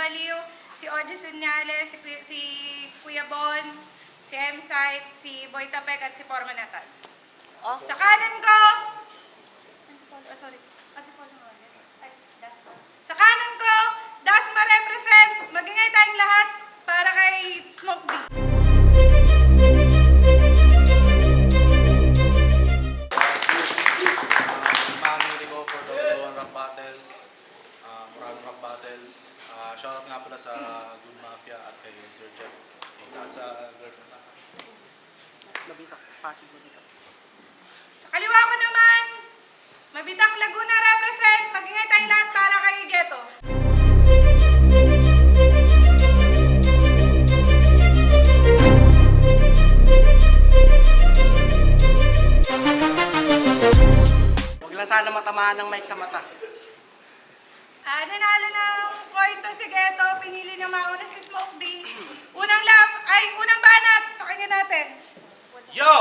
Baliw, si Ogie Señales, si Kuya Bon, si M-Site, si Boy Tapek at si Pormanatan. Oh. Sa kanan ko, sorry. Ay, Dasma. Sa kanan ko, Dasma represent. Magingay tayong lahat para kay Smoke D. Maraming rap battles. Shoutout nga pala sa Good Mafia at kay Sir Jeff. At sa girlfriend na. Mabitak. Pasig mabitak. Sa kaliwa ko naman, Mabitak Laguna represent. Magingay tayong lahat para kay Ghetto. Huwag lang sana matamaan ng mic sa mata. Nanalo ng coin to si Ghetto. Pinili na mauna si Smoke D. Unang banat. Pakinggan natin. Yo!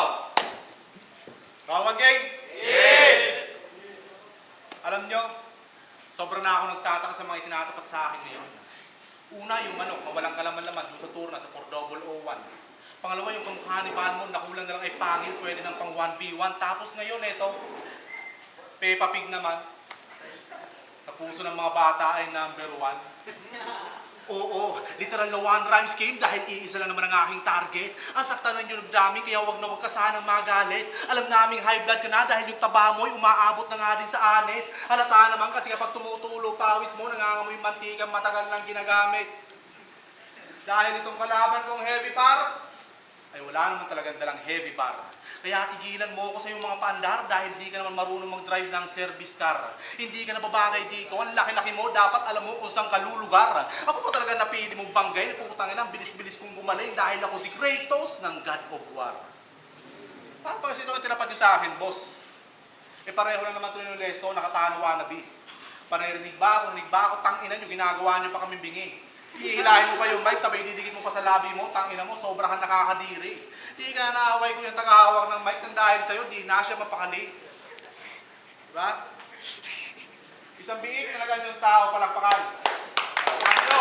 Kawan gang! Yeah! Alam nyo, sobrang na ako nagtataka sa mga itinatapat sa akin ngayon. Una, yung manok na walang kalaman-laman doon sa turna sa 4001. Pangalawa, yung kamukha ni Balmon na kulang na lang ay pangil, pwede ng pang 1v1. Tapos ngayon, eto, Peppa Pig naman. Sa puso ng mga bata ay number 1. Oo, literal na one rhyme scheme dahil iisa lang naman ang aking target. Ang saktan ng yung dami, kaya wag na wag ka sanang magalit. Alam naming high blood ka na dahil yung taba mo'y umaabot na nga din sa anit. Halata naman kasi kapag tumutulo, pawis mo, nangangamoy mantika, matagal lang ginagamit. Dahil itong kalaban kong heavy par, ay wala naman talagang dalang heavy par. Kaya tigilan mo ko sa iyong mga paandar dahil hindi ka naman marunong mag-drive ng service car. Hindi ka nababagay dito. Ang laki-laki mo, dapat alam mo kung saan ka lulugar. Ako pa talaga napili mong banggay. Putangin ang bilis-bilis kong gumaling dahil ako si Kratos ng God of War. Paano pa kasi ito ang tinapat niyo sa akin, boss? Pareho lang naman ito yung leso, nakatano wannabe. Panarinig ba ako, tanginan nyo, ginagawa nyo pa kaming bingi. Ihilahin mo pa yung mic, sabay didikit mo pa sa labi mo, tangina mo, sobrahan nakakadiri. Di ka naaway ko yung tagahawak ng mic ng dahil sa'yo, di na siya mapakali. Diba? Isang biik na ganyan yung tao, palakpakan. Palakpakan nyo.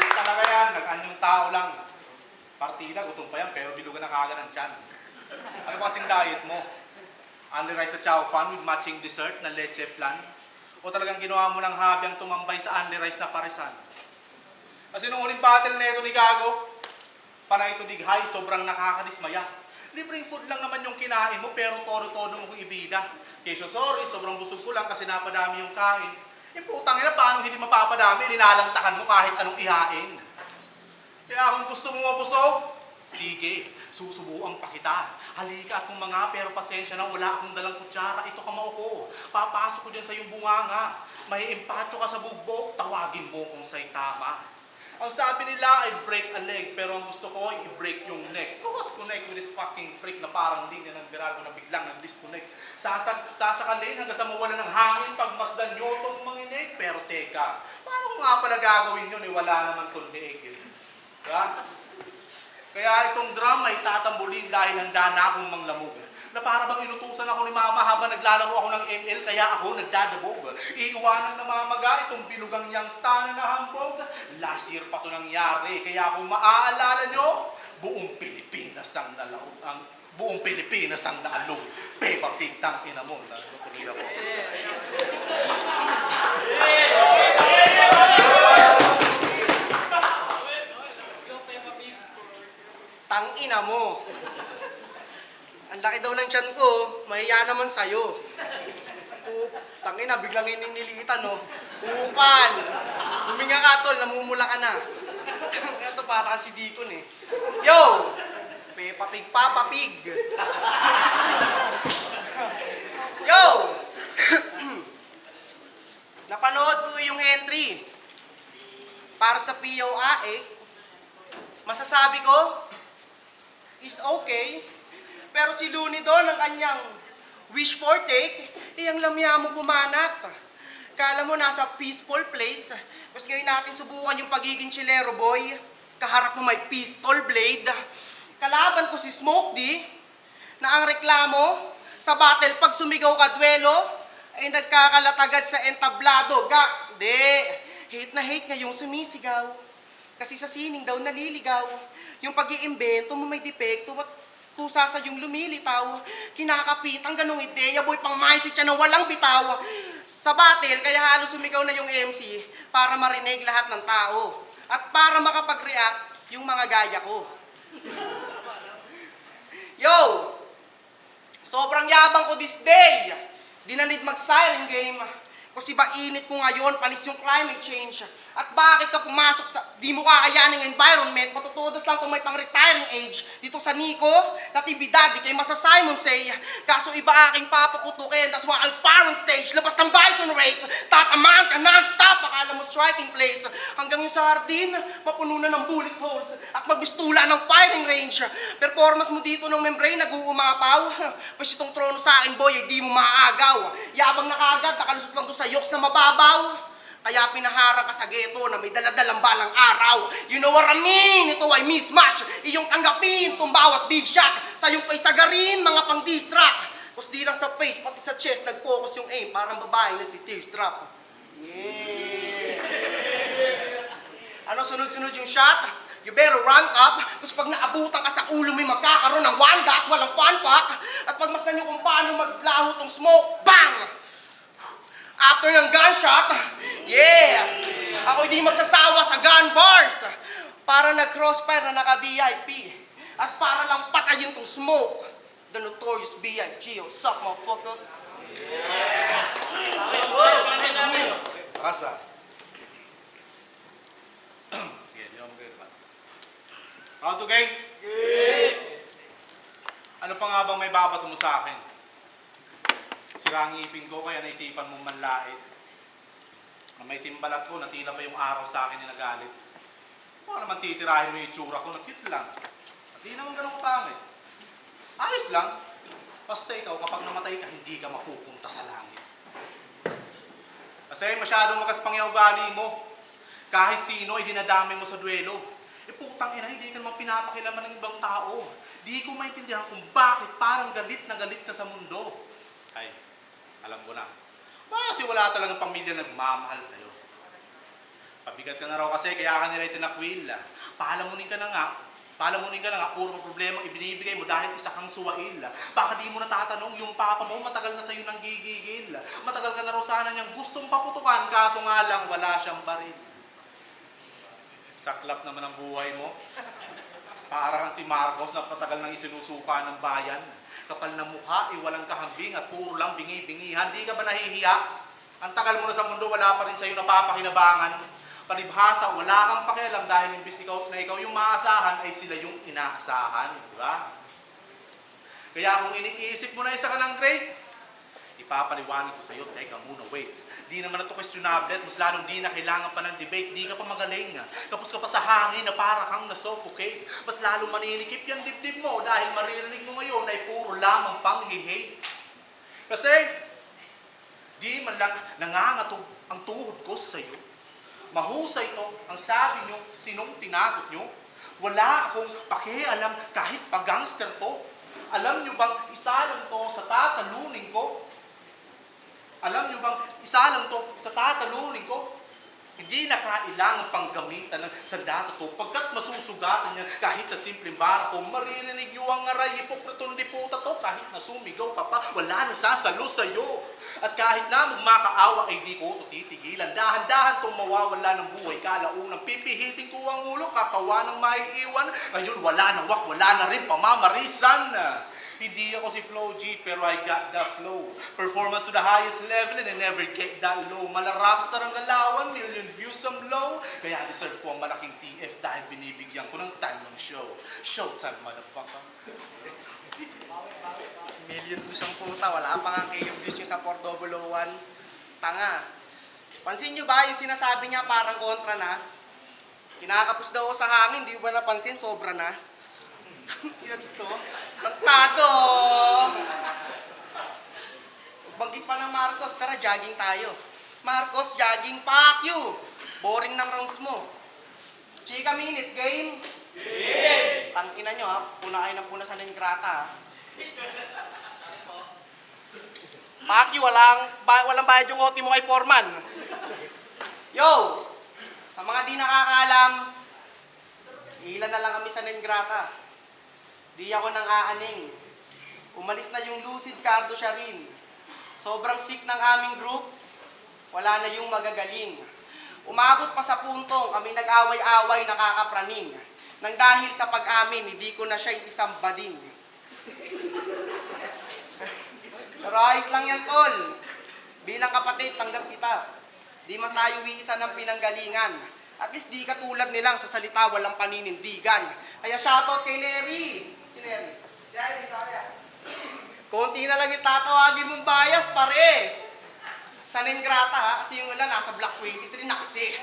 Biik talaga yan, nag-anyong tao lang. Partida, gutom pa yan, pero bilugan na kagad ng tiyan. Ano ba kasing diet mo? Only rice at chow fan with matching dessert na leche flan? O talagang ginawa mo ng habyang tumambay sa only rice na parisan? Kasi nung uling battle na ito ni Gago, panay ito dighay, sobrang nakakadismaya. Libreng food lang naman yung kinain mo, pero todo-todo mo kong ibida. Kesyo sorry, sobrang busog ko lang kasi napadami yung kain. Yung putang ina, paano hindi mapapadami? Linalantakan mo kahit anong ihain. Kaya kung gusto mo mabusog, sige, susubuan pa kita. Halika at kung mga, pero pasensya na, wala akong dalang kutsara. Ito kamao ko. Papasok ko dyan sa iyong bunganga. May empatyo ka sa bugbog, tawagin mo kung sa'y tama. Ang sabi nila ay break a leg, pero ang gusto ko ay i-break yung neck. So let's connect with this fucking freak na parang linya ng Birago na biglang nag-disconnect. Sasakalin hanggang sa mawala ng hangin pag masdan nyo itong manginig. Pero teka, paano ko nga pala gagawin yun? Wala naman itong leeg yun. Diba? Kaya itong drum ay tatambulin dahil handa na akong manglamog. Na para bang inutusan ako ni Mama habang naglalaro ako ng ML, kaya ako nagdadabog. Iiwanan na mamaga itong bilugang niyang stana na hambog. Last year pa ito nangyari, kaya kung maaalala nyo, buong Pilipinas ang nalawag. Buong Pilipinas ang naalog. Peppa Pig, tangina mo. Tuloy ako. Tangina mo. Ang laki daw ng tiyan ko, mahiya naman sa'yo. Tangina, biglang ininilitan, no? Upan! Huminga ka, tol, namumula ka na. Ito para si Deacon, eh. Yo! Peppa Pig, Papa Pig! Yo! Napanood ko yung entry. Para sa POA, masasabi ko, is okay. Pero si Looney doon, ang kanyang wish for take, ang lamya mo bumanat. Kala mo nasa peaceful place. Tapos ngayon natin subukan yung pagiging chilero boy. Kaharap mo may pistol blade. Kalaban ko si Smoke D, na ang reklamo, sa battle pag sumigaw ka duelo, ay nagkakalatagad sa entablado. Di, hit na hate ngayong sumisigaw. Kasi sa sining daw naliligaw. Yung pag-iimbento mo may depekto at kusa sa yung lumilitaw. Kinakapitang ganong ideya, boy, pang mindset siya na walang bitaw. Sa battle, kaya halos sumigaw na yung MC para marinig lahat ng tao. At para makapag-react yung mga gaya ko. Yo! Sobrang yabang ko this day. Di na need mag-siren game. Kasi ba init ko ngayon, panis yung climate change. At bakit ka pumasok sa di mo kakayaning environment, matutudos lang kung may pang-retiring age. Dito sa Nico, natibidad, di kayo masa Simon say. Kaso iba aking papaputukin, that's why I'll fire on stage. Labas ng bison rates, tatamaan ka non-stop, akala mo striking place. Hanggang yung sa hardin, mapuno na ng bullet holes. At magbistula ng firing range. Performance mo dito ng membrane, nag-uumapaw. Pas itong trono sa akin, boy, di mo maaagaw. Yabang na kagad, nakalusot lang to sa yoks na mababaw. Kaya pinahara ka sa ghetto na may daladalang balang araw. You know what I mean? Ito ay mismatch. Iyong tanggapin itong bawat big shot. Sa iyong face agarin, mga pang-distract. Tapos di lang sa face, pati sa chest, nag-focus yung aim. Parang babae nagti-tearstrap. Yeah. Ano sunod-sunod yung shot? You better rank up. Tapos pag naabutan ka sa ulo, may magkakaroon ng one dot, walang fun pack. At pagmasdan nyo kung paano maglaho tong smoke, bang! After ng gunshot, yeah! Ako hindi magsasawa sa gun bars. Para nag-crossfire na naka-VIP. At para lang patayin tong smoke. The notorious B.I.G. Suck, motherfucker. Asa. Sige, di ako mag-iba. Round to game? Ano pa nga bang may babato mo sa akin? Sira ang ipin ko, kaya naisipan mong manlait. Na may timbalat ko, natila pa yung araw sa akin ni nagalit. Baka naman titirahin mo yung itsura ko, na cute lang. At di naman ganun pangit. Ayos lang. Basta ikaw, kapag namatay ka, hindi ka mapupunta sa langit. Kasi masyadong makaspang yung ugali mo. Kahit sino ay dinadami mo sa duelo. Putang ina, hindi ka naman pinapakilaman ng ibang tao. Di ko maintindihan kung bakit parang galit na galit ka sa mundo. Ay, alam ko na. Kasi wala talagang pamilya nagmamahal sa'yo. Pabigat ka na raw kasi, kaya ka nila itinakwil. Palamunin ka na nga, puro problema ibinibigay mo dahil isa kang suwail. Baka di mo natatanong, yung papa mo matagal na sa'yo nang gigigil. Matagal ka na raw sana niyang gustong paputukan, kaso nga lang wala siyang baril. Saklap naman ang buhay mo. Para kang si Marcos na patagal nang isinusuka ng bayan. Kapal na mukha, walang kahambing at puro lang bingi-bingihan. Di ka ba nahihiya? Ang tagal mo na sa mundo, wala pa rin sa'yo napapakinabangan. Palibhasa, wala kang pakialam dahil imbis ikaw yung maasahan, ay sila yung inaasahan. Diba? Kaya kung iniisip mo na isa ka ng great, ipapaliwanag ko sa'yo, teka muna, wait. Di naman na ito questionable at mas lalong di na kailangan pa ng debate. Di ka pa magaling. Tapos ka pa sa hangin na para kang nasuffocate. Mas lalong maninikip yung dibdib mo dahil maririnig mo ngayon ay puro lamang pang-hate. Kasi, di man lang nangangatog ang tuhod ko sa'yo. Mahusay to ang sabi nyo, sinong tinagot nyo. Wala akong pakialam kahit pa-gangster to. Alam nyo bang isa lang to sa tatalunin ko? Alam nyo bang isa lang to sa tatalunin ko? Hindi na kailangan pang gamitan ng sandata to. Pagkat masusugatan niya kahit sa simpleng barko, maririnig nyo ang aray, hipokritong diputa to. Kahit na sumigaw ka pa, wala na sasalo sa'yo. At kahit na magmakaawa, ay di ko ito titigilan. Dahan-dahan itong mawawala ng buhay. Kalaunang pipihitin ko ang ulo, kakawa ng maiiwan. Ngayon wala na wak, wala na rin pamamarisan. Hindi ako si Flo G, pero I got the flow. Performance to the highest level and I never get that low. Malarap sa ranggalawan, million views ang blow. Kaya deserve ko ang malaking TF dahil binibigyan ko ng time ng show. Showtime, motherfucker. Million views ang puta, wala pa nga kayo views yung sa 4001. Tanga. Pansin nyo ba yung sinasabi niya parang kontra na? Kinakapos daw ako sa hangin, di ba napansin? Sobra na. Yan to. Tantado! Banggit pa ng Marcos, tara jogging tayo. Marcos, jogging, fuck you! Boring ng rounds mo. Chika minute, game? Game! Tangina nyo ha, puna kayo ng puna sa Nengrata ha. Fuck you, walang bayad yung OT mo kay Foreman. Yo! di nakakaalam, ilan na lang kami sa Nengrata. Di ako nang aaning. Umalis na yung Lucid Cardo siya rin. Sobrang sick ng aming group, wala na yung magagaling. Umabot pa sa puntong kami nag-away-away nakakapraning. Nang dahil sa pag-amin, hindi ko na siya isang bading. Pero ayos lang yan, tol. Bilang kapatid, tanggap kita. Di man tayo iisa ng pinanggalingan. At least di katulad nilang sa salita walang paninindigan. Kaya shoutout kay Neri. Si Neri. Yan, dito kaya. Konti na lang yung tatawagin mong bias, pare. Sa Nengrata, ha? Kasi yung ilan nasa Block 23 na kasi.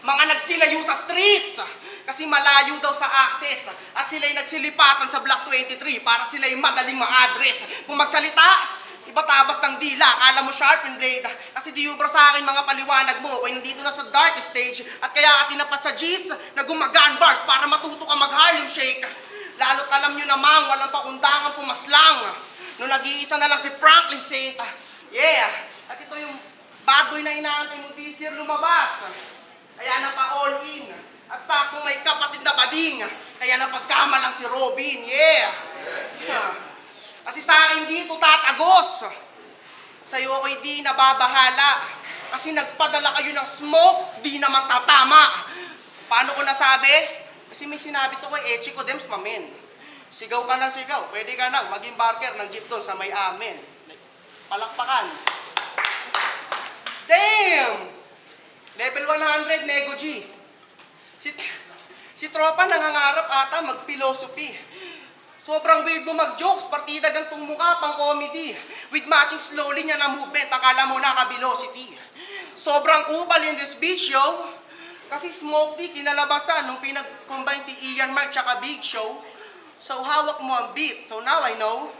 Mga nagsilayo sa streets. Kasi malayo daw sa access. At sila'y nagsilipatan sa Block 23 para sila'y madaling ma-address. Kung magsalita, iba tabas ng dila, akala mo sharp and blade. Kasi di ubra sa akin mga paliwanag mo, kaya nandito na sa dark stage. At kaya ka tinapat sa G's na gumagaan bars para matuto ka mag-Harlem Shake. Lalo't alam nyo namang walang pakundangang pumaslang. Nung nag-iisa na lang si Franklin Saint. Yeah, at ito yung bad boy na inaantay mo this year lumabas. Kaya na pa all in. At sakong may kapatid na bading. Kaya napagkamalang si Robin. Yeah. Kasi sa akin dito tatagos. Sa'yo ako'y di nababahala. Kasi nagpadala kayo ng smoke, di naman tatama. Paano ko nasabi? Kasi may sinabi to kay Echi ko Dems Mamen. Sigaw ka na sigaw. Pwede ka na maging barker ng jeep doon sa may amin. Palakpakan. Damn! Level 100, Nego G. Si Tropa nangangarap ata mag-philosophy. Sobrang weird mo mag-jokes, partida gantong mukha pang comedy. With matching slowly niya na movement, akala mo naka-velocity. Sobrang kupal in this beach show. Kasi Smoke D kinalabasan nung pinag-combine si Ian Mark tsaka Big Show. So hawak mo ang beat. So now I know.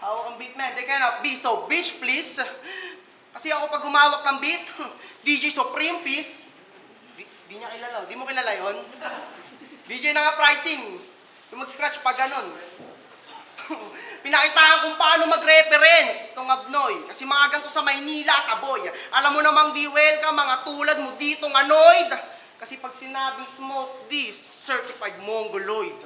Hawak ang beat, man. They cannot be so bitch, please. Kasi ako pag humawak ng beat, DJ Supreme Peace. Di niya kilala. Di mo kilala yun? DJ na nga pricing. Yung mag-scratch pa ganon. Pinakitaan kung paano mag-reference tong Abnoy. Kasi mga ganito sa Maynila, taboy. Alam mo namang di welcome mga tulad mo ditong annoyed. Kasi pag sinabing Smoke D, certified mongoloid.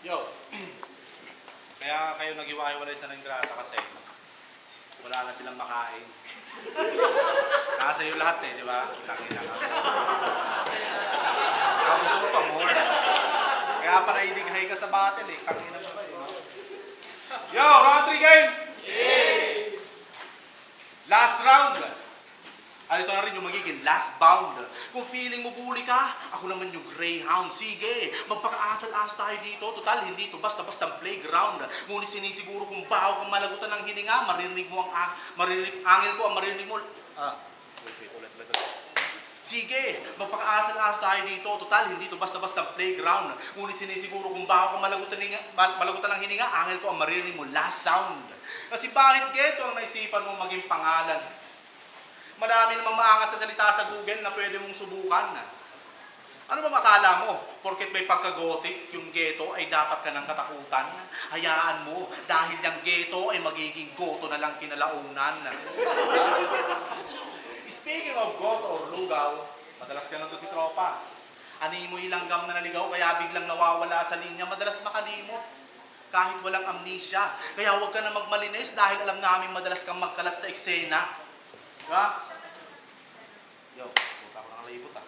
Yo, kaya kayo nag-iwa-iwalay sa Nengrata kasi wala na silang makain. Nasa iyo lahat eh, di ba? Tangin na ka. Nakabusog pa more. Kaya pa naidighay ka sa battle eh. Tangin na ba eh. Yo, round 3 game! Last round! Ito na rin yung magiging last bound. Kung feeling mo bully ka, ako naman yung Greyhound. Sige, magpaka-asal-asal tayo dito. Total, hindi to basta-basta playground. Ngunit sinisiguro kung baho kang malagutan ng hininga, marinig mo ang angel ko, ang marinig mo. Ulit. Sige, magpaka-asal-asal tayo dito. Total, hindi to basta-basta playground. Ngunit sinisiguro kung baho kang malagutan ng hininga, angel ko, ang marinig mo last sound. Kasi bakit geto ang naisipan mong maging pangalan? Marami namang maangas na salita sa Google na pwede mong subukan. Ano ba makala mo? Porket may pagka-gothic, yung ghetto ay dapat ka ng katakutan. Hayaan mo, dahil yung ghetto ay magiging goto na lang kinalaunan. Speaking of goto or lugaw, madalas ka lang to si Tropa. Animoy langgam na naligaw, kaya biglang nawawala sa linya, madalas makalimot. Kahit walang amnesia. Kaya huwag ka na magmalinis dahil alam namin madalas kang magkalat sa eksena. Diba? Yo, puta ko na nalibot ah.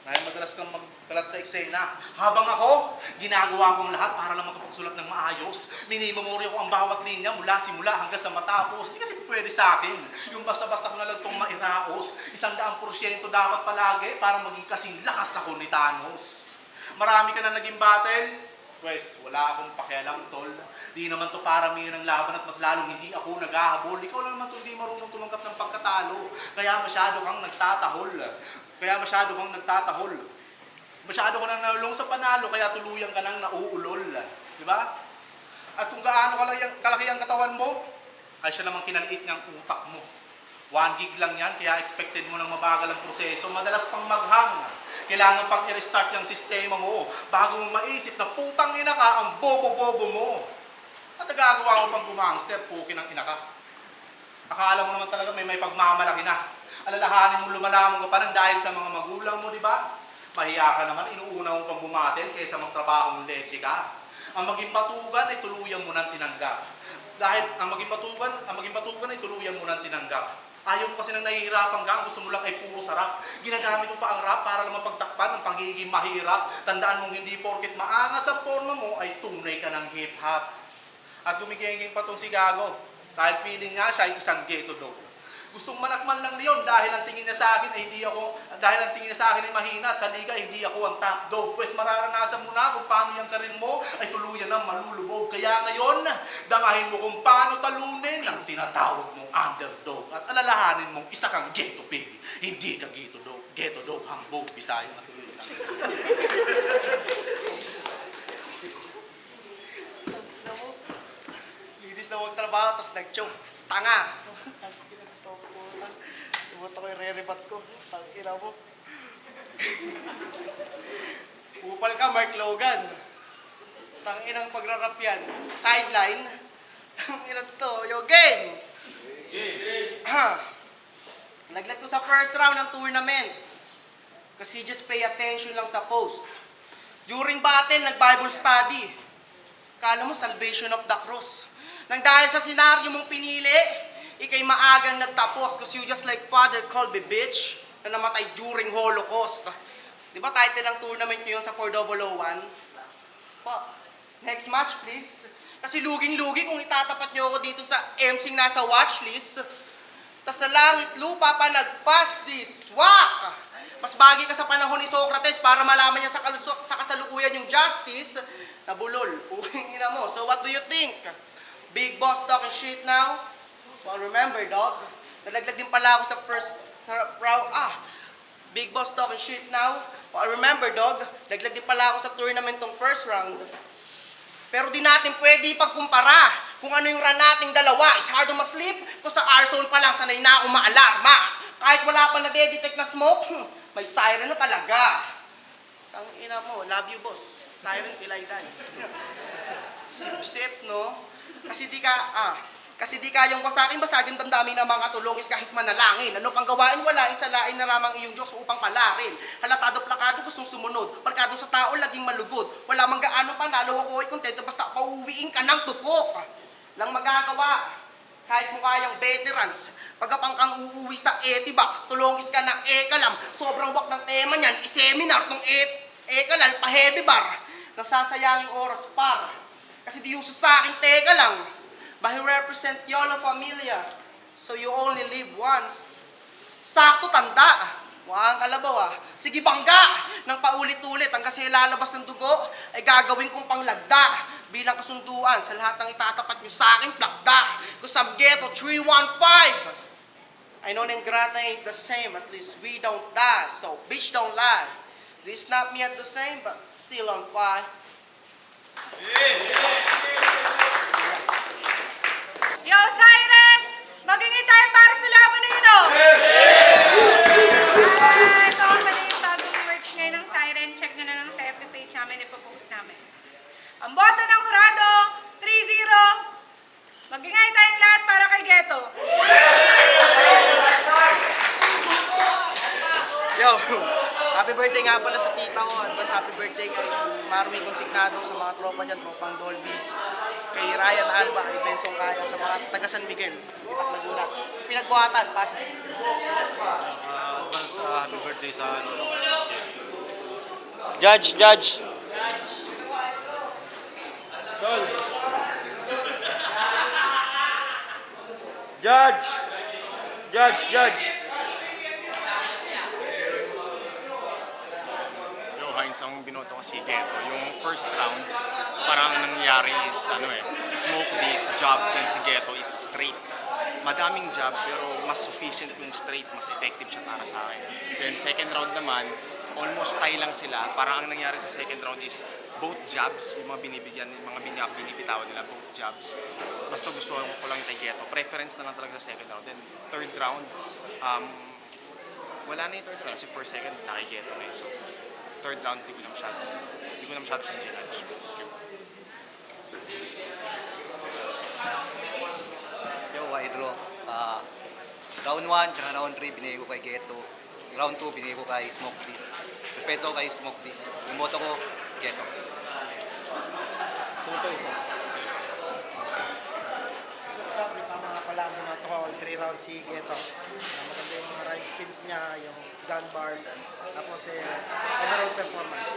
Dahil madalas kang magkalat sa eksena. Habang ako, ginagawa ko ang lahat para lang makapagsulat ng maayos. Minimemorya ko ang bawat linya mula simula hanggang sa matapos. Hindi kasi pwede sa akin. Yung basta-basta ko na lang itong mairaos. 100% dapat palagi para maging kasing lakas ako ni Thanos. Marami ka na naging battle. Pwes, wala akong pakialam, tol. Di naman to para ng laban at mas lalong hindi ako naghahabol. Ikaw lang naman to hindi marunong tumanggap ng pagkatalo. Kaya masyado kang nagtatahol. Masyado ka nang nalulong sa panalo, kaya tuluyan ka nang nauulol. Di ba? At kung gaano kalaki ang katawan mo, ay siya namang kinaliit ng utak mo. 1 gig lang yan, kaya expected mo nang mabagal ang proseso. Madalas pang maghang. Kailangan pang i-restart yung sistema mo bago mo maisip na putang ina ka ang bobo-bobo mo. At At nagagawa mo pang gumangster, pukin ng ina ka. Akala mo naman talaga may pagmamalaki na. Alalahanin mo lumalamang ka pa ng dahil sa mga magulang mo, di ba? Mahiya ka naman, inuuna mo pang bumatil kaysa magtrabaho ng leche ka. Ang maging patugan ay tuluyan mo ng tinanggap. Dahil ang maging patugan ay tuluyan mo ng tinanggap. Ayaw mo kasi nang nahihirapan ka, ang gusto mo lang ay puro sarap. Ginagamit mo pa ang rap para lang mapagtakpan ang pagiging mahirap. Tandaan mong hindi porket maangas ang porno mo ay tunay ka ng hip-hop. At gumigenging pa tong si Gago. Dahil feeling nga siya ay isang ghetto dog. Gustong manakman lang niyon dahil ang tingin niya sa akin ay mahina at sa liga hindi ako ang top dog. Pues mararanasan mo na kung paano yung karir mo ay tuluyan ng malulubog. Kaya ngayon, dangahin mo kung paano talunin ang tinatawag mong underdog. At alalahanin mong isa kang ghetto pig, hindi ka ghetto dog. Ghetto dog, hambog, Bisayo na tuloy lang. Linis na huwag trabaho, tapos nag-choke. Tanga! Tubot ako yung re-rebat ko. Tangina mo. Upal ka, Mark Logan. Tanginang pagrarap yan. Sideline. Tanginang to. Yo, game! Naglag ko sa first round ng tournament. Kasi just pay attention lang sa post. During battle, nag-Bible study. Kala mo, salvation of the cross. Nang dahil sa senaryo mong pinili, ikay maagang nagtapos kasi you just like Father Colby Bitch na namatay during Holocaust. Di ba title ng tournament nyo yun sa 4001? Next match, please. Kasi luging-lugi kung itatapat nyo ako dito sa MC nasa watchlist. Tas sa langit lupa pa nag-pass this. Wak! Mas bagay ka sa panahon ni Socrates para malaman niya sa kasalukuyan yung justice. Nabulol. Uwing ina mo. So what do you think? Big boss talking shit now? Well, remember, dog, nalaglag din pala ako sa first round. Big boss talking shit now. Well, remember, dog, nalaglag din pala ako sa tournament ng first round. Pero di natin pwede ipagkumpara kung ano yung run nating dalawa. It's hard to ma-sleep kung sa R-zone pa lang sanay na ako maalarma. Kahit wala pa na-detect na smoke, may siren na talaga. Tangina mo, love you, boss. Siren, kilay dan. Sip-sip, no? Kasi di kayang basagin damdamin ng mga tulong is kahit manalangin. Ano pang gawain, wala isalain na ramang iyong Diyos upang palarin. Halatado plakado gustong sumunod. Parkado sa tao, laging malugod. Wala mang gaano panalo ako ay kontento basta pauwiin ka ng tupok. Lang magagawa. Kahit mo kayang veterans. Pagkapang kang uuwi sa etibak, tulongis ka ng ekalam. Sobrang wak ng tema niyan, i-seminar tong ekalal pa heavy bar. Nasasayanging oras par. Kasi di uso sa akin, teka lang. But he represent Yolo Familia. So you only live once. Sakto tanda. Mukhang kalabaw Sige bangga. Nang paulit-ulit hanggang sa ilalabas ng dugo, ay gagawin kong panglagda. Bilang kasunduan sa lahat ng itatapat nyo sa akin, plakda. Cause I'm ghetto 315. I know Nengrata ain't the same. At least we don't die. So bitch don't lie. This not me at the same, but still on fire. Yo, Siren! Magingay tayo para sa laban na yun, ito ang pala yung bagong merch ngayon ng Siren. Check nyo na lang sa FB page namin, ipopost namin. Ang boto ng Kurado, 3-0. Magingay tayong lahat para kay Ghetto. Yo, happy birthday nga pala sa tita ko. Advance happy birthday kay Marwin Consignado, sa mga tropa dyan, tropang Dolbys. Kay Ryan Alba, kay Benson Kaya, sa mga taga San Miguel. Itak nagulat. Pinagbuhatan, Pasig City. Advance happy birthday sa Judge. Judge. Hines ang binoto ko si Ghetto. Yung first round, parang nangyari is, smoke this job din si Ghetto is straight. Madaming job pero mas sufficient yung straight, mas effective siya para sa akin. Then second round naman, almost tie lang sila. Parang ang nangyari sa second round is both jabs, yung mga binibitawan nila, both jabs. Basta gusto ko lang yung kay Ghetto. Preference na lang talaga sa second round. Then third round, wala na yung third round. Kasi first, second, kay Ghetto na yun. So, third round, hindi ko na masyado siya i-judge. draw. Round 1 tsaka round 3 binigay ko kay Geto. Round 2 binigay ko kay Smoke D. Respeto kay Smoke D. Yung boto ko, Geto. Sabi pa mga pala, bumato ko 3 rounds si Geto. Maganda yung mga rhyme schemes niya, yung gun bars, tapos overall performance.